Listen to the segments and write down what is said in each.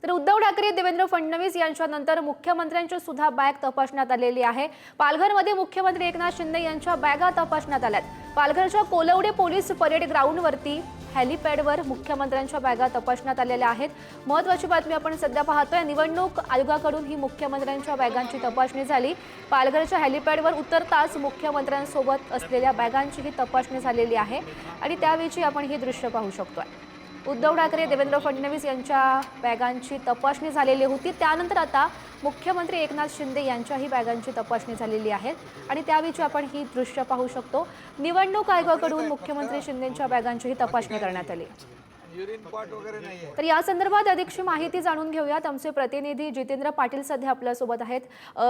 तर उद्धव ठाकरे देवेंद्र फडणवीस यांच्यानंतर मुख्यमंत्र्यांची सुद्धा बॅग तपासण्यात आलेली आहे। पालघरमध्ये मुख्यमंत्री एकनाथ शिंदे यांच्या बॅगा तपासण्यात आल्यात। पालघरच्या कोलवडे पोलीस परेड ग्राउंडवरती हेलिपॅडवर मुख्यमंत्र्यांच्या बॅगा तपासण्यात आलेल्या आहेत। महत्त्वाची बातमी आपण सध्या पाहतोय, निवडणूक आयोगाकडून ही मुख्यमंत्र्यांच्या बॅगांची तपासणी झाली। पालघरच्या हेलिपॅडवर उतरताच मुख्यमंत्र्यांसोबत असलेल्या बॅगांची ही तपासणी झालेली आहे आणि त्यावेळी आपण हे दृश्य पाहू शकतोय। उद्धव ठाकरे देवेंद्र फडणवीस यांच्या बॅगांची तपासणी झालेली होती, त्यानंतर आता मुख्यमंत्री एकनाथ शिंदे यांच्याही बॅगांची तपासणी झालेली आहे आणि त्यावेळी आपण ही दृश्य पाहू शकतो। निवडणूक आयोगाकडून मुख्यमंत्री शिंदेंच्या बॅगांची तपासणी करण्यात आली। तर या संदर्भात अधिकची माहिती जाणून घेऊयात। आमचे प्रतिनिधी जितेंद्र पाटील सध्या आपल्या सोबत आहेत।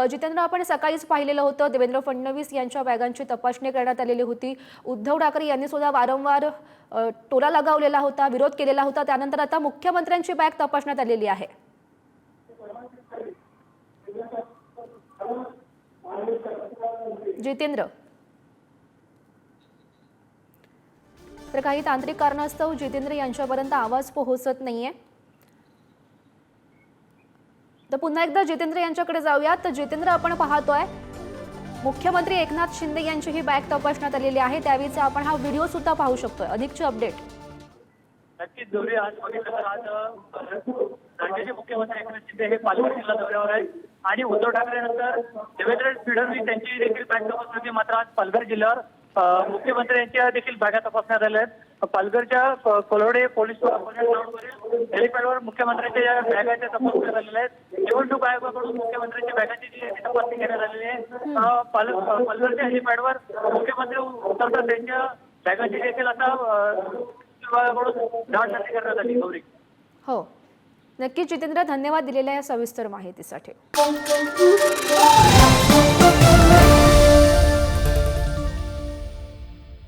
जितेंद्र, आपण सकाळीच पाहिलेलं होतं देवेंद्र फडणवीस यांच्या बॅगांची तपासणी करण्यात आलेली होती। उद्धव ठाकरे यांनी सुद्धा वारंवार टोला लगावलेला होता, विरोध केलेला होता, त्यानंतर आता मुख्यमंत्र्यांची बॅग तपासण्यात आलेली आहे। जितेंद्र, तर काही तांत्रिक कारणास्तव जितेंद्र यांच्यापर्यंत आवाज पोहोचत नाहीये। तर पुन्हा एकदा जितेंद्र यांच्याकडे जाऊयात। तर जितेंद्र, आपण पाहतोय मुख्यमंत्री एकनाथ शिंदे यांची ही बॅग तपासण्यात आलेली आहे, त्यावेळीचा आपण हा व्हिडिओ सुद्धा पाहू शकतोय। अधिकची अपडेट नक्कीच जोरी आज बघितलं तर आज राज्याचे मुख्यमंत्री एकनाथ शिंदे हे पालघर जिल्हा दौऱ्यावर आहेत आणि उद्धव ठाकरे नंतर देवेंद्र फडणवीस यांची देखील बॅग तपासण्यात मात्र आज पालघर जिल्ह्यावर मुख्यमंत्री यांच्या देखील बॅगा तपासण्यात आल्या आहेत। पालघरच्या कोलवडे पोलीस ग्राउंडवरील हेलिपॅडवर मुख्यमंत्र्यांच्या बॅगाच्या तपासण्यात आलेल्या आहेत। निवडणूक आयोगाकडून मुख्यमंत्र्यांच्या बॅगाची जी तपासणी करण्यात आलेली आहे। पालघरच्या हेलिपॅडवर मुख्यमंत्री उतरतात त्यांच्या बॅगाची देखील आता करण्यात आली। गौरी, हो, नक्की जितेंद्र, धन्यवाद दिलेल्या या सविस्तर माहितीसाठी।